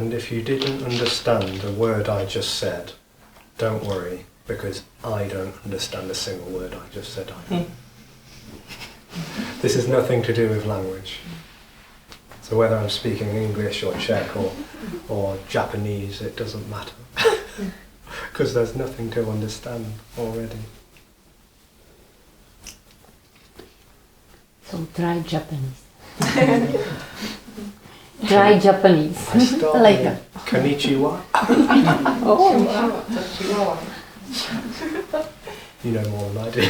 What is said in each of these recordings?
And if you didn't understand a word I just said, don't worry, because I don't understand a single word I just said either. This has nothing to do with language. So whether I'm speaking English or Czech or Japanese, it doesn't matter. Because there's nothing to understand already. So try Japanese. Try Japanese later. Konnichiwa. Oh. You know more than I do.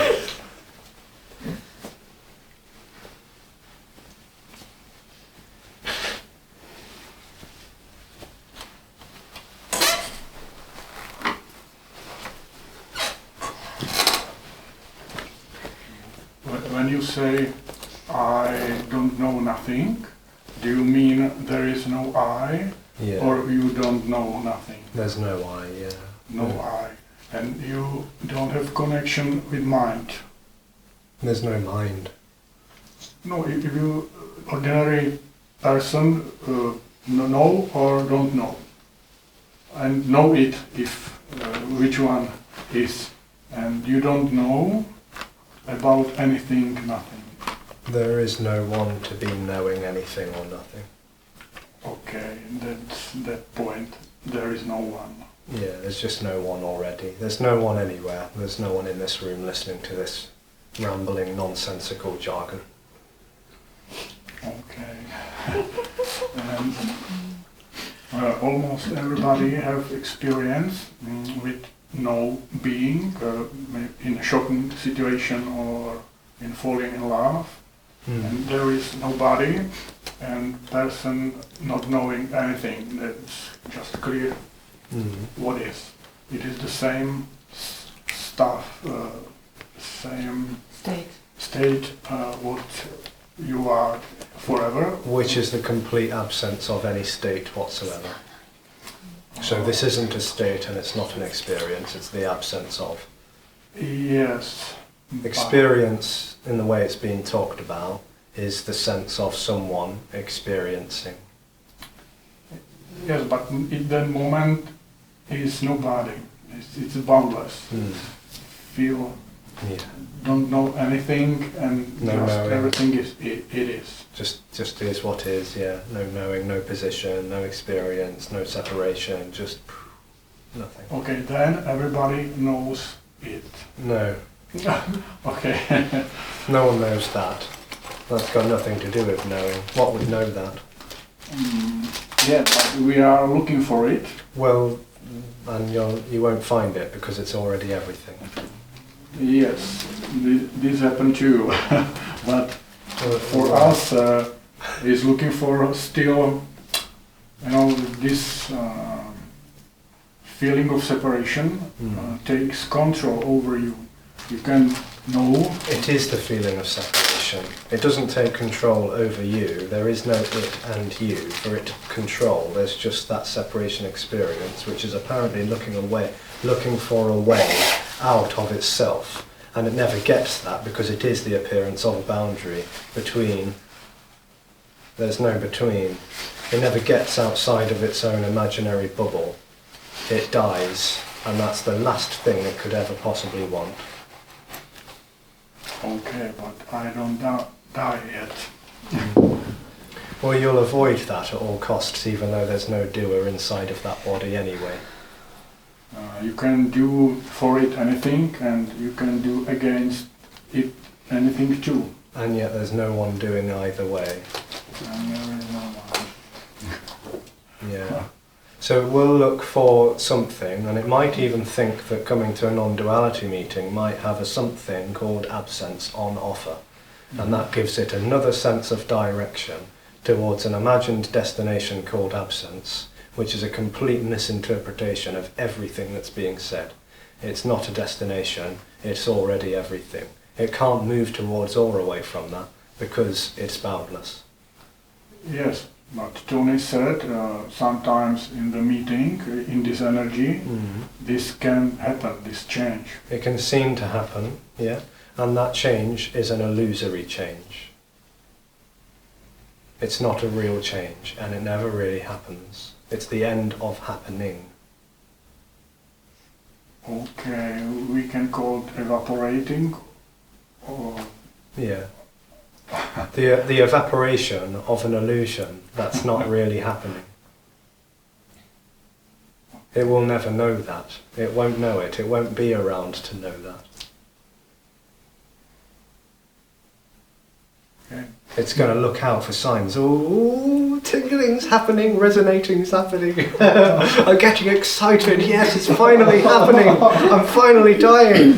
When you say, I don't know nothing, do you mean there is no I? Yeah. Or you don't know nothing? There's no I, yeah. No I. And you don't have connection with mind? There's no mind. No, if you, ordinary person, know or don't know. And know it, if which one is. And you don't know about anything, nothing. There is no one to be knowing anything or nothing. Okay, that's that point. There is no one. Yeah, there's just no one already. There's no one anywhere. There's no one in this room listening to this rambling, nonsensical jargon. Okay. Almost everybody have experience with no being in a shocking situation or in falling in love. And there is nobody and person not knowing anything. That's just clear. What is? It is the same stuff, same state what you are forever. Which is the complete absence of any state whatsoever. So this isn't a state and it's not an experience, it's the absence of. Yes. Experience, in the way it's being talked about, is the sense of someone experiencing. Yes, but in that moment is nobody. It's boundless. Feel, don't know anything, and no just knowing. everything is it is. Just is what is, yeah. No knowing, no position, no experience, no separation, just nothing. Okay, then everybody knows it. No. Okay. No one knows that. That's got nothing to do with knowing. What would know that? Yeah, but we are looking for it. Well, and you won't find it because it's already everything. Yes, this happened too. But for us, is looking for still, this feeling of separation takes control over you. You can know. It is the feeling of separation. It doesn't take control over you. There is no it and you for it to control. There's just that separation experience, which is apparently looking for a way out of itself. And it never gets that because it is the appearance of a boundary between. There's no between. It never gets outside of its own imaginary bubble. It dies, and that's the last thing it could ever possibly want. Okay, but I don't die yet. Well, you'll avoid that at all costs, even though there's no doer inside of that body anyway. You can do for it anything, and you can do against it anything too. And yet there's no one doing either way. And there is no one. Yeah. So we'll look for something, and it might even think that coming to a non-duality meeting might have a something called absence on offer. And that gives it another sense of direction towards an imagined destination called absence, which is a complete misinterpretation of everything that's being said. It's not a destination, it's already everything. It can't move towards or away from that because it's boundless. Yes, but Tony said sometimes in the meeting, in this energy, this can happen, this change. It can seem to happen, yeah, and that change is an illusory change. It's not a real change, and it never really happens. It's the end of happening. Okay, we can call it evaporating, or Yeah. The evaporation of an illusion that's not really happening. It will never know that. It won't know it. It won't be around to know that. okay. It's going to look out for signs. Ooh, tingling's happening, resonating's happening. I'm getting excited. Yes, it's finally happening. I'm finally dying.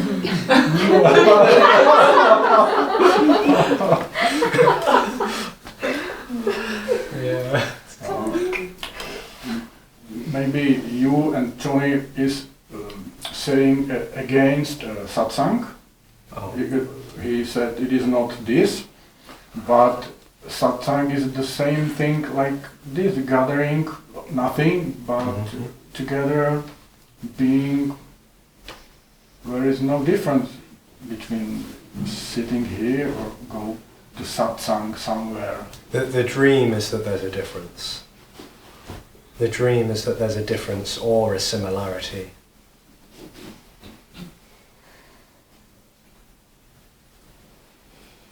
Yeah. Maybe you and Johnny is saying against satsang. Oh. He said it is not this, but satsang is the same thing like this, gathering, nothing, but together being. There is no difference between sitting here or go to satsang somewhere. The dream is that there's a difference. The dream is that there's a difference or a similarity.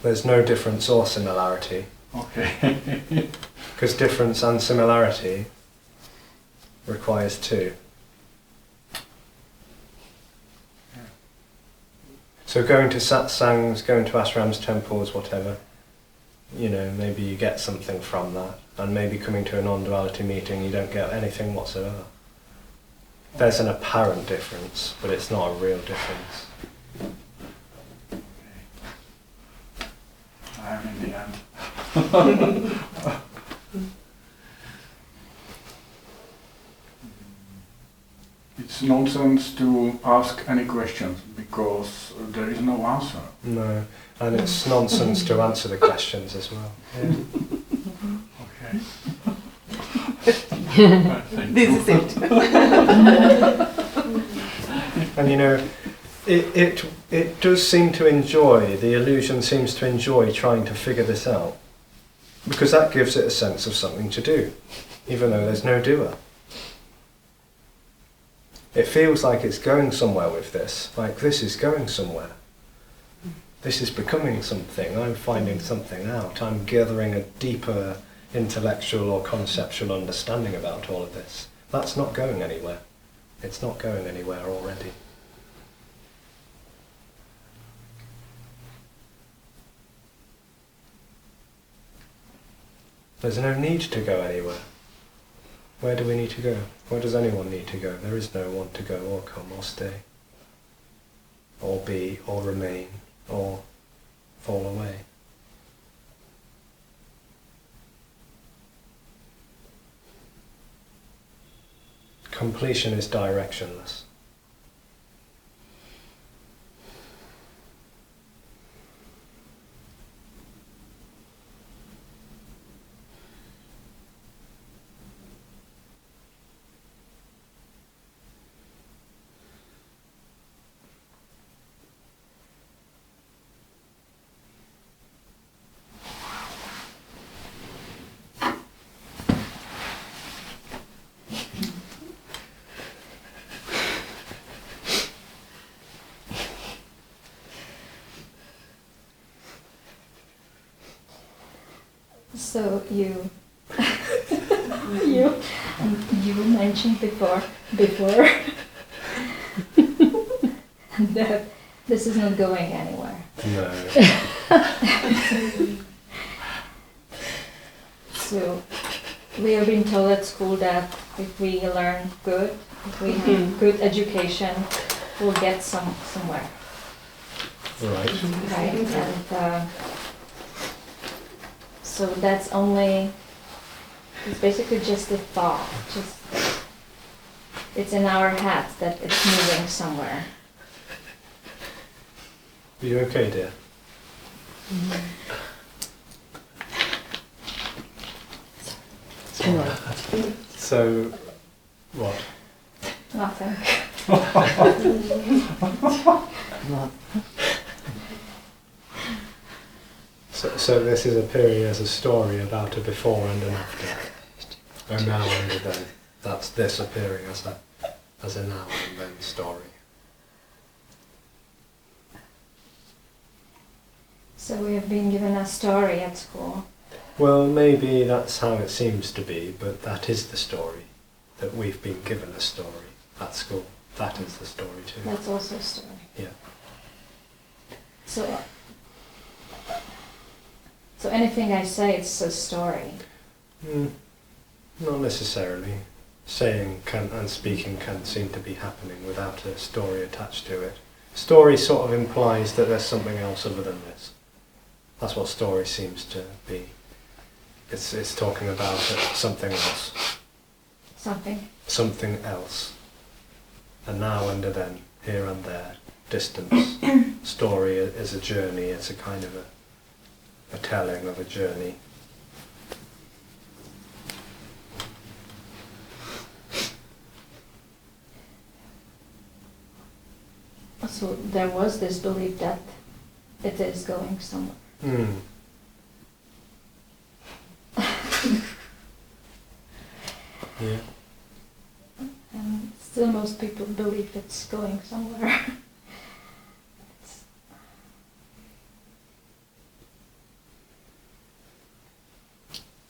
There's no difference or similarity. Okay. Because difference and similarity requires two. So going to satsangs, going to ashrams, temples, whatever, you know, maybe you get something from that. And maybe coming to a non-duality meeting, you don't get anything whatsoever. There's an apparent difference, but it's not a real difference. I am in the end. It's nonsense to ask any questions because there is no answer. No, and it's nonsense to answer the questions as well. Yeah. Okay. This is it. And you know, it does seem to enjoy, the illusion seems to enjoy trying to figure this out. Because that gives it a sense of something to do, even though there's no doer. It feels like it's going somewhere with this, like this is going somewhere. This is becoming something, I'm finding something out, I'm gathering a deeper intellectual or conceptual understanding about all of this. That's not going anywhere. It's not going anywhere already. There's no need to go anywhere. Where do we need to go? Where does anyone need to go? There is no one to go or come or stay, or be, or remain, or fall away. Completion is directionless. So you mentioned before that this is not going anywhere. No. So we have been told at school that if we learn good, if we have good education, we'll get somewhere. Right. Right? And so that's only, it's basically just a thought, it's in our head that it's moving somewhere. Are you okay, dear? So, what? Nothing. So this is appearing as a story about a before and an after. A now and a then. That's this appearing as a now and then story. So we have been given a story at school. Well, maybe that's how it seems to be, but that is the story. That we've been given a story at school. That is the story too. That's also a story. Yeah. So anything I say, it's a story. Not necessarily. Saying and speaking can seem to be happening without a story attached to it. Story sort of implies that there's something else other than this. That's what story seems to be. It's talking about something else. Something else. A now and a then, here and there, distance. Story is a journey, it's a kind of a telling of a journey. So there was this belief that it is going somewhere. Yeah. And still most people believe it's going somewhere.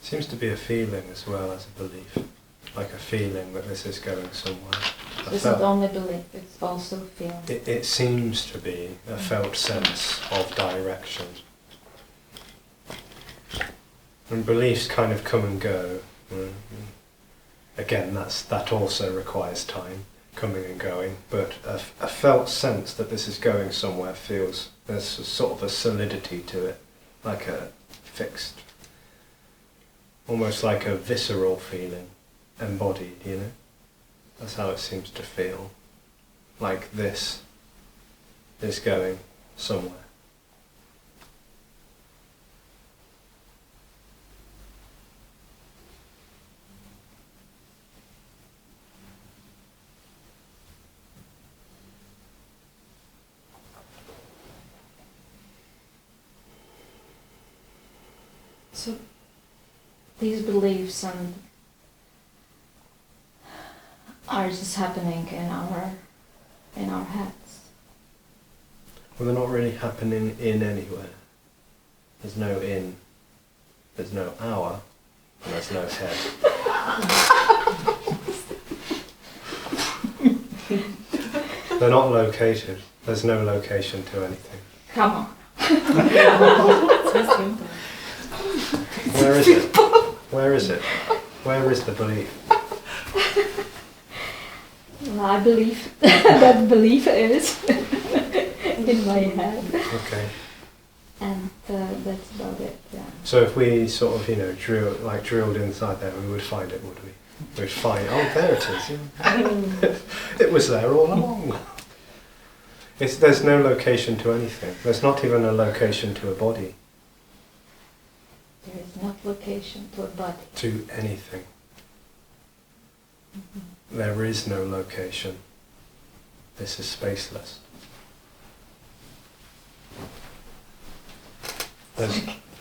Seems to be a feeling as well as a belief. Like a feeling that this is going somewhere. It's not only belief, it's also feeling. It seems to be a felt sense of direction. And beliefs kind of come and go. Again, that also requires time, coming and going, but a felt sense that this is going somewhere feels, there's a sort of a solidity to it, like a fixed, almost like a visceral feeling, embodied, you know? That's how it seems to feel, like this is going somewhere. So these beliefs are just happening in our heads. Well, they're not really happening in anywhere. There's no in, there's no our, and there's no head. They're not located. There's no location to anything. Come on. Where is it? Where is it? Where is the belief? Well, I believe that belief is in my head. Okay. And that's about it, yeah. So if we sort of, drilled inside there, we would find it, would we? We'd find, oh, there it is. Yeah. It was there all along. There's no location to anything. There's not even a location to a body. There is not location to a body. To anything. There is no location. This is spaceless.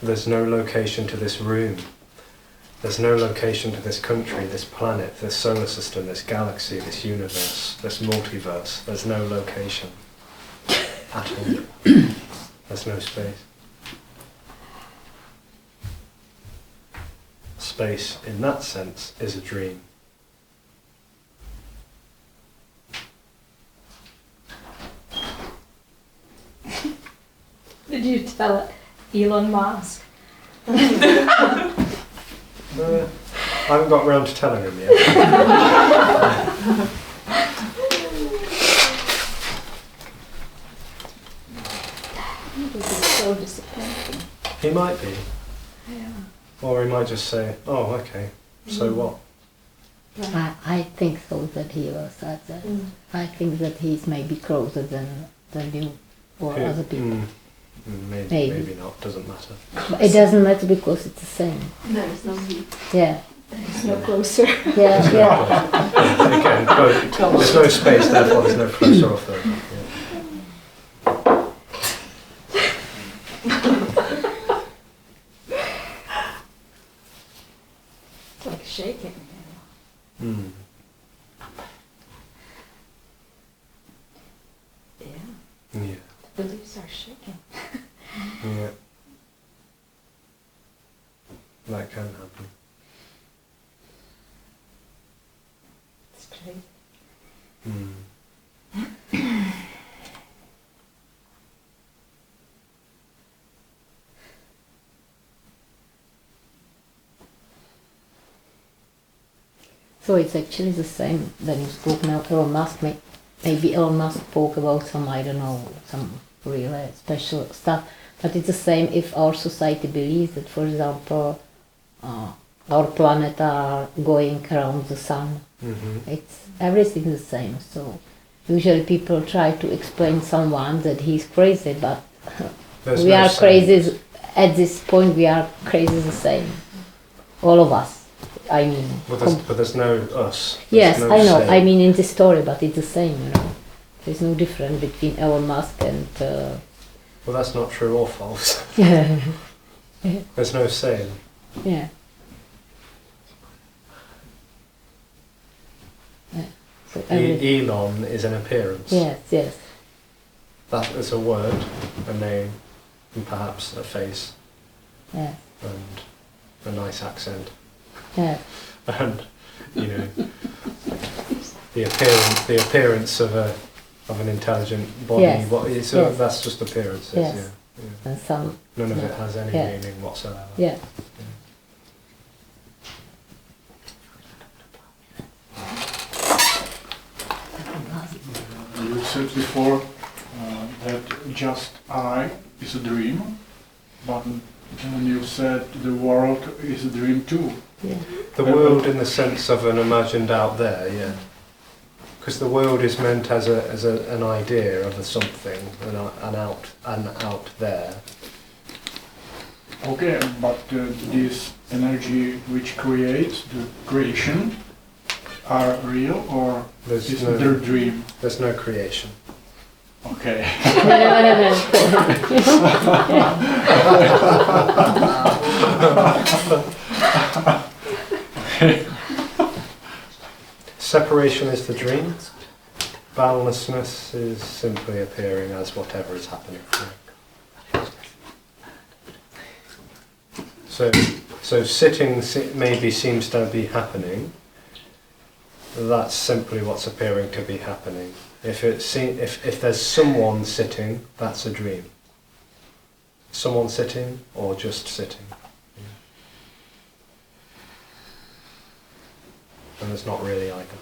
There's no location to this room. There's no location to this country, this planet, this solar system, this galaxy, this universe, this multiverse. There's no location at all. There's no space. Space, in that sense, is a dream. Did you tell Elon Musk? I haven't got round to telling him yet. It would be so disappointing. He might be. Yeah. Or he might just say, oh, okay, so what? I think so that he was at that. I think that he's maybe closer than you or other people. Maybe not, doesn't matter. But it doesn't matter because it's the same. There is no me. Yeah. There's no closer. Yeah, yeah. Again, there's no space, therefore there's no closer or further. It's like shaking. Yeah. shaking. Yeah. That can happen. It's crazy. Mm. So it's actually the same when you spoke now. Elon Musk, maybe Elon Musk spoke about some, I don't know, some really special stuff. But it's the same if our society believes that, for example, our planet are going around the sun. Mm-hmm. It's everything the same. So usually people try to explain someone that he's crazy, but There's we no are sense. crazy at this point. We are crazy the same, all of us. I mean, But there's no us. There's yes, no I know. say. I mean, in this story, but it's the same. You know, there's no difference between Elon Musk and. Well, that's not true or false. Yeah. There's no saying. Yeah. So Elon is an appearance. yes, yes, That is a word, a name, and perhaps a face, yes, and a nice accent. yes, And the appearance of an intelligent body. Yes, yes. That's just appearances. Yes. Yeah. and some. None of it has any Yeah. meaning whatsoever. Yeah. You said before that just I is a dream, but then you said the world is a dream too. Yeah. The world in the sense of an imagined out there, yeah. Because the world is meant as an idea of a something, an out there. Okay, but this energy which creates the creation are real or There's is no- their dream? There's no creation. Okay. Separation is the dream. Boundlessness is simply appearing as whatever is happening. So sitting maybe seems to be happening. That's simply what's appearing to be happening. If there's someone sitting, that's a dream. Someone sitting or just sitting. And it's not really either.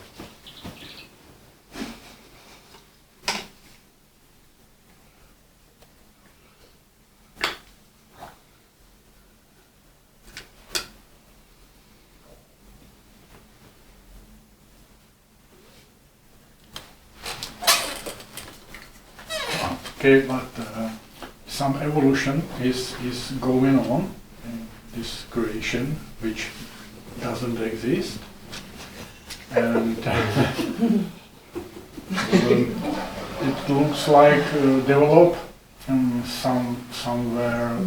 Okay, but some evolution is going on in this creation which doesn't exist, and it looks like develop somewhere.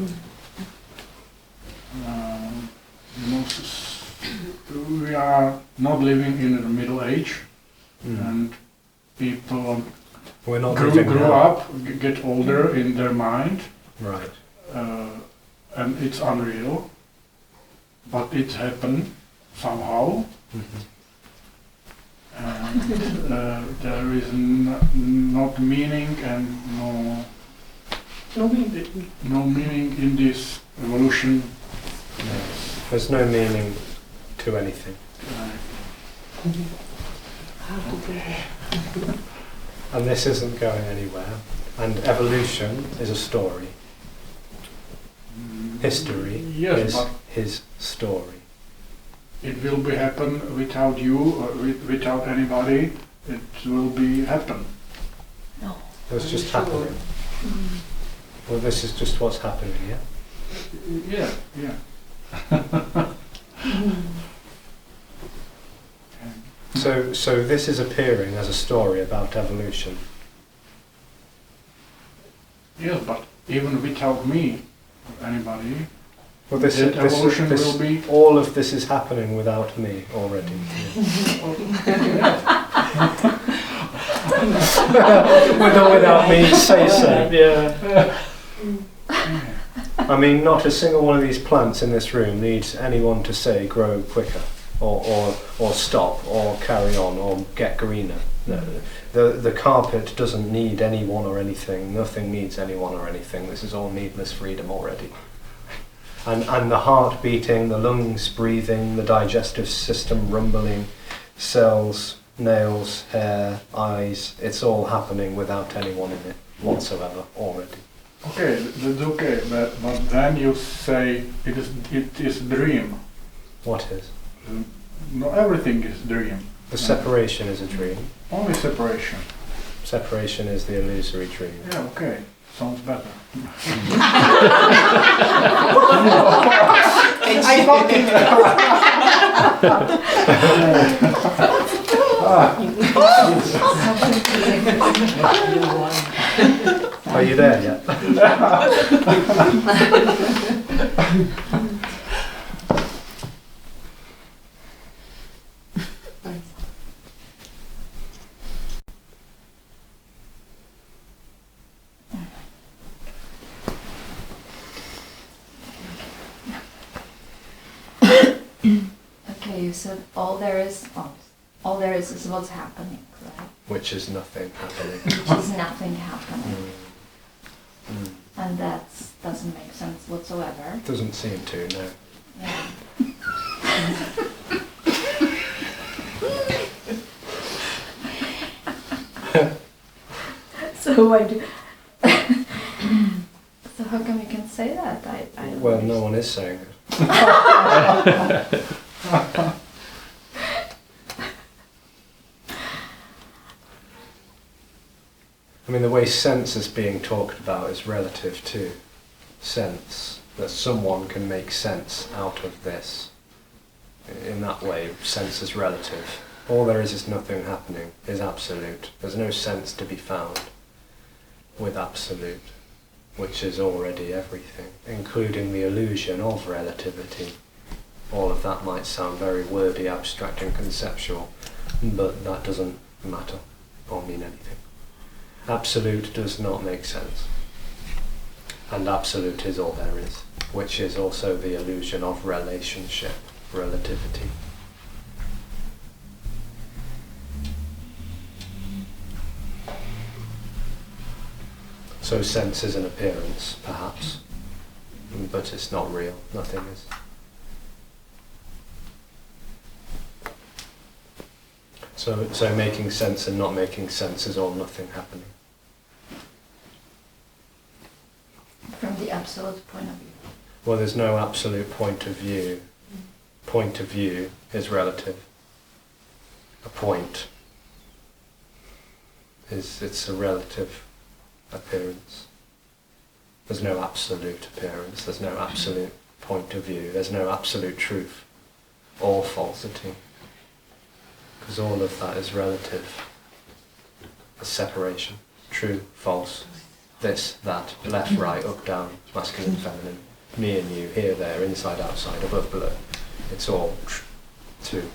We are not living in the Middle Age, and people We're not grew living now. up, get older in their mind, Right. and it's unreal, but it happened somehow, Mhm. and there is not meaning and no meaning in this evolution. No. There's no meaning to anything. And this isn't going anywhere. And evolution is a story. History Yes, is but his story. it will be happen without you or without anybody. It will be happen. It's just happening. Well, this is just what's happening, yeah? Yeah. So this is appearing as a story about evolution. Yes, but even without me, anybody, Well, this that evolution will be. all of this is happening without me already. Yeah. With or without me say so. Yeah. I mean, not a single one of these plants in this room needs anyone to say grow quicker, or stop, or carry on, or get greener. No, the carpet doesn't need anyone or anything. Nothing needs anyone or anything. This is all needless freedom already. And the heart beating, the lungs breathing, the digestive system rumbling, cells, nails, hair, eyes, it's all happening without anyone in it whatsoever already. Okay, that's okay, but then you say it is dream. What is? No, everything is dream. The separation is a dream. Only separation. Separation is the illusory dream. Yeah, okay, sounds better. I got it. Are you there yet? Okay, you said all there is is what's happening, right? Which is nothing happening. Which is nothing happening. Mm. And that doesn't make sense whatsoever. Doesn't seem to, no. Yeah. So why do? So how come you can say that? I don't Well, no one is saying it. I mean, the way sense is being talked about is relative to sense, that someone can make sense out of this. In that way, sense is relative. All there is nothing happening, is absolute. There's no sense to be found with absolute, which is already everything, including the illusion of relativity. All of that might sound very wordy, abstract and conceptual, but that doesn't matter or mean anything. Absolute does not make sense. And absolute is all there is, which is also the illusion of relationship, relativity. So sense is an appearance, perhaps, but it's not real, nothing is. So making sense and not making sense is all nothing happening. from the absolute point of view. Well, there's no absolute point of view. Point of view is relative. A point it's a relative appearance. There's no absolute appearance, there's no absolute point of view, there's no absolute truth or falsity. Because all of that is relative. A separation. True, false, this, that, left, right, up, down, masculine, feminine, me and you, here, there, inside, outside, above, below. It's all true.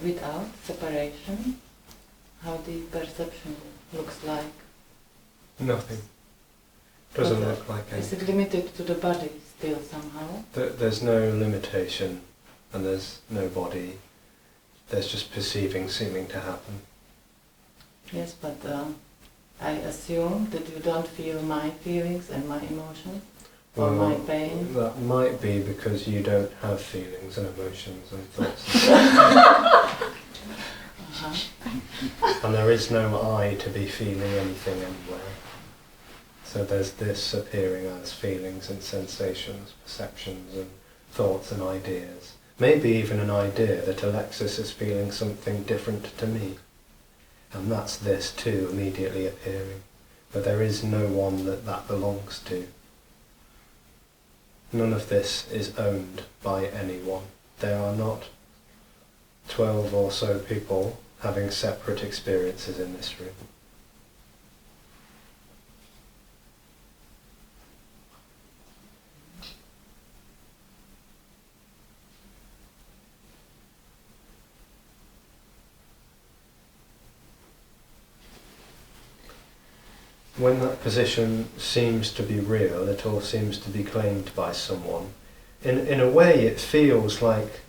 Without separation, how the perception looks like? Nothing. Doesn't But, look like Is anything. it limited to the body still somehow? There's no limitation and there's no body. There's just perceiving seeming to happen. Yes, but I assume that you don't feel my feelings and my emotions or my pain. That might be because you don't have feelings and emotions and thoughts. And there is no I to be feeling anything anywhere. So there's this appearing as feelings and sensations, perceptions and thoughts and ideas. Maybe even an idea that Alexis is feeling something different to me. And that's this too immediately appearing. But there is no one that belongs to. None of this is owned by anyone. There are not 12 or so people having separate experiences in this room. When that position seems to be real, it all seems to be claimed by someone. In a way it feels like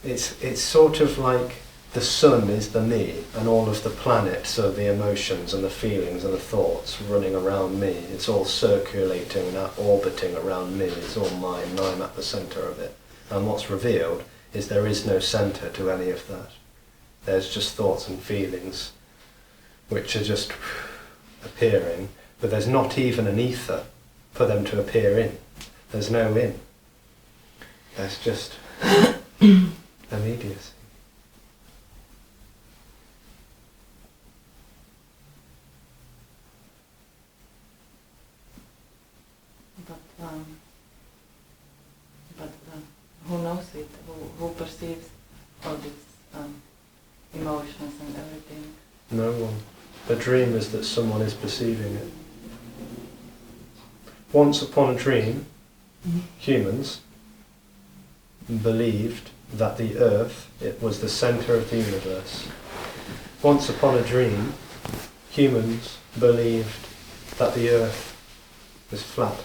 it's sort of like the sun is the me and all of the planets are the emotions and the feelings and the thoughts running around me. It's all circulating and orbiting around me. It's all mine and I'm at the centre of it. And what's revealed is there is no centre to any of that. There's just thoughts and feelings which are just appearing, but there's not even an ether for them to appear in. There's no in. There's just immediacy. But who knows it? Who perceives all these emotions and everything? No one. The dream is that someone is perceiving it. Once upon a dream, humans believed that the earth, it was the centre of the universe. Once upon a dream, humans believed that the earth was flat.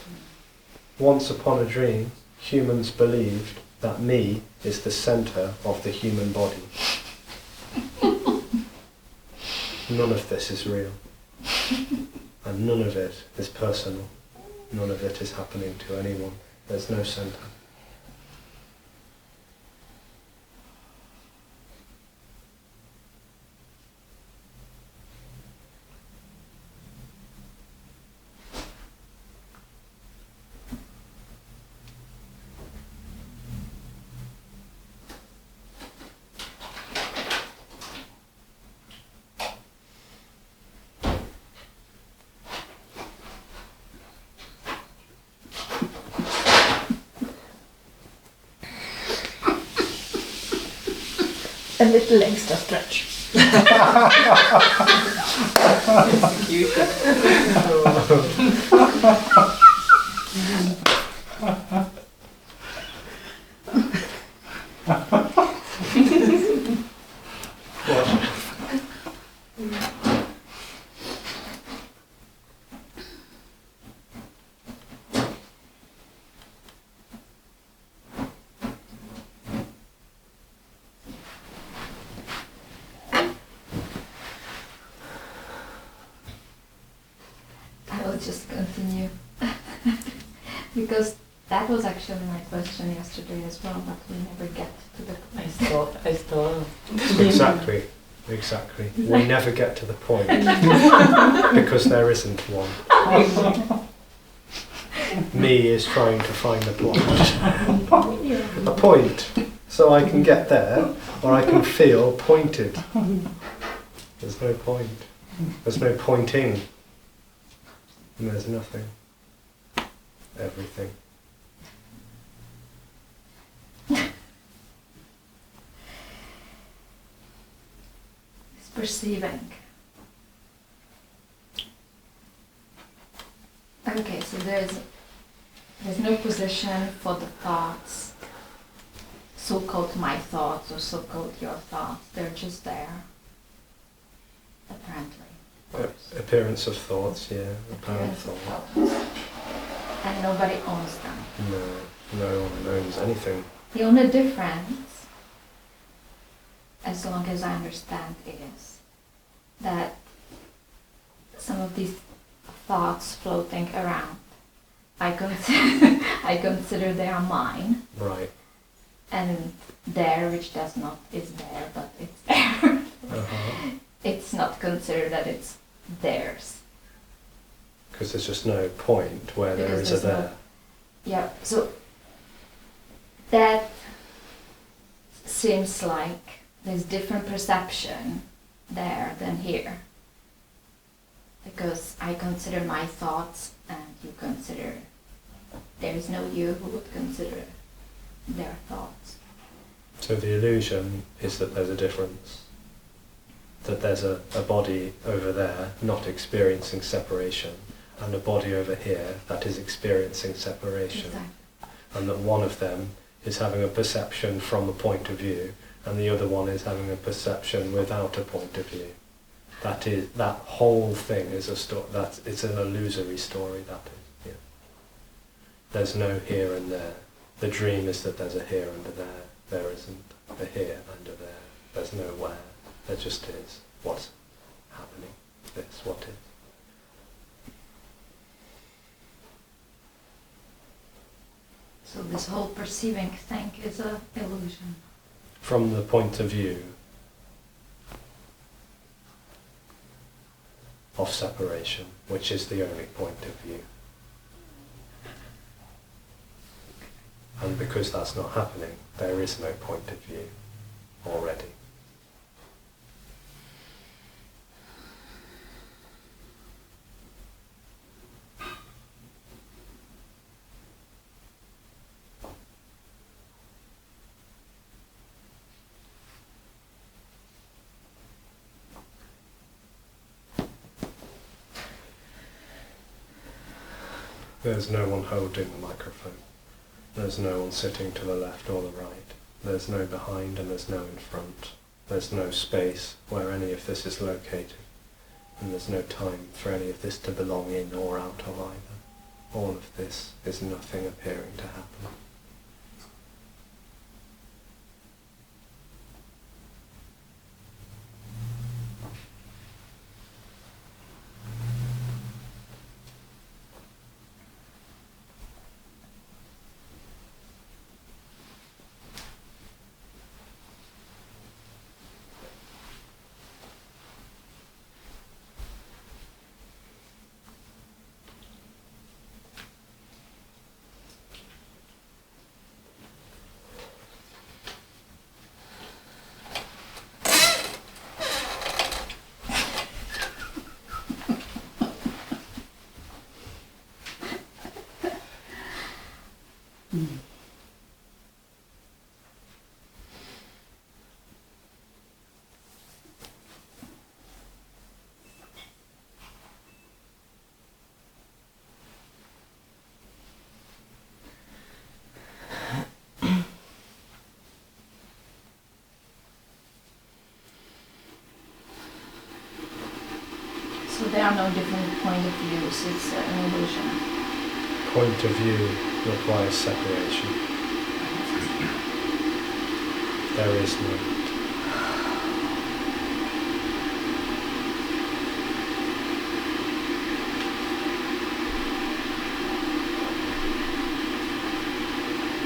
Once upon a dream, humans believed that me is the centre of the human body. None of this is real. And none of it is personal. None of it is happening to anyone. There's no centre. A little extra stretch. Just continue. Because that was actually my question yesterday as well, but we never get to the point. I stole. Exactly. We never get to the point because there isn't one. Me is trying to find a point. A point. So I can get there, or I can feel pointed. There's no point. There's no pointing. And there's nothing. Everything. It's perceiving. Okay, so there's no position for the thoughts, so-called my thoughts or so-called your thoughts. They're just there, apparently. Appearance of thoughts, yeah. Apparent thoughts. And nobody owns them. No one owns anything. The only difference, as long as I understand, is that some of these thoughts floating around, I consider they are mine. Right. And there, which does not, is there, but it's there. Uh-huh. It's not considered that it's theirs. Because there's just no point where there Because is a there's there. Yeah, so that seems like there's different perception there than here. Because I consider my thoughts and you consider, there is no you who would consider their thoughts. So the illusion is that there's a difference. That there's a body over there not experiencing separation, and a body over here that is experiencing separation. Exactly. And that one of them is having a perception from a point of view, and the other one is having a perception without a point of view. That whole thing is a story. It's an illusory story. That is. Yeah. There's no here and there. The dream is that there's a here and a there. There isn't a here and a there. There's no where. There just is. What's happening? This. What is. So this whole perceiving thing is an illusion. From the point of view of separation, which is the only point of view. And because that's not happening, there is no point of view already. There's no one holding the microphone. There's no one sitting to the left or the right. There's no behind and there's no in front. There's no space where any of this is located. And there's no time for any of this to belong in or out of either. All of this is nothing appearing to happen. So there are no different point of views, it's an illusion. Point of view requires separation. There is no it.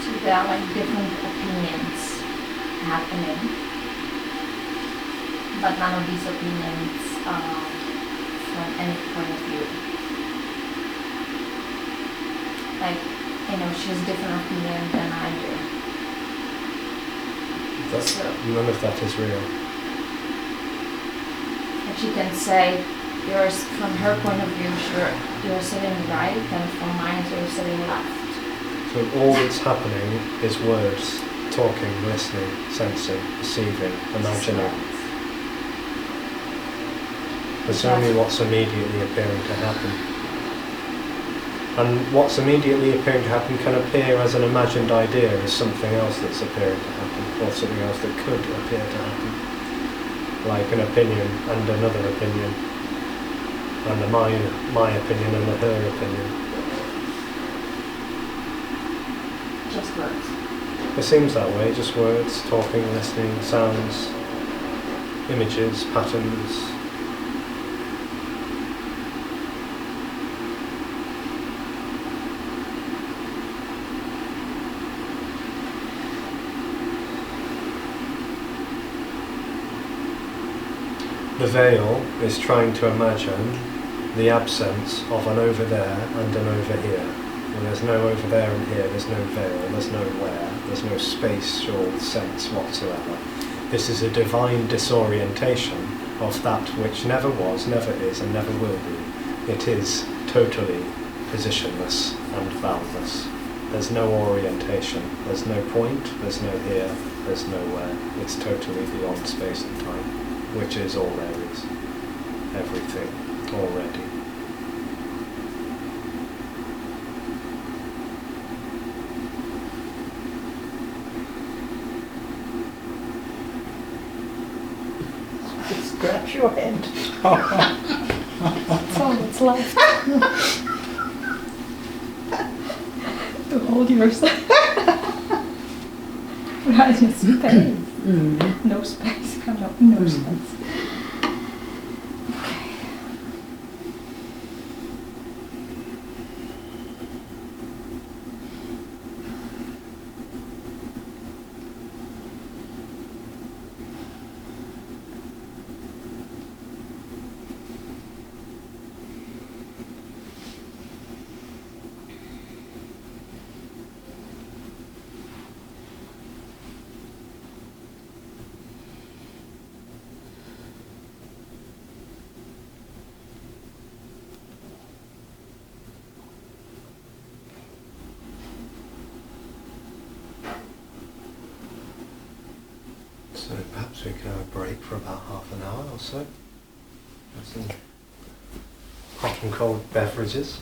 So there are like different opinions happening, but none of these opinions are from any point of view. Like, she has different opinion than I do. None of that is real. If she can say, yours from her point of view, sure, you're sitting right, and from mine, you're sitting left. So all that's happening is words, talking, listening, sensing, perceiving, imagining. There's only what's immediately appearing to happen. And what's immediately appearing to happen can appear as an imagined idea as something else that's appearing to happen, or something else that could appear to happen. Like an opinion and another opinion, and my opinion and her opinion. Just words. It seems that way, just words, talking, listening, sounds, images, patterns. The veil is trying to imagine the absence of an over there and an over here. When there's no over there and here, there's no veil, there's no where, there's no spatial sense whatsoever. This is a divine disorientation of that which never was, never is, and never will be. It is totally positionless and boundless. There's no orientation, there's no point, there's no here, there's nowhere. It's totally beyond space and time, which is all there is. Everything already. Scratch your head. That's all that's left. To hold yourself. Right in space. No space, come up, no space. So perhaps we could have a break for about half an hour or so. Have some hot and cold beverages.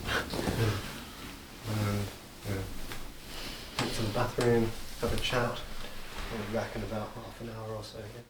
And get to the bathroom, have a chat. We'll be back in about half an hour or so again.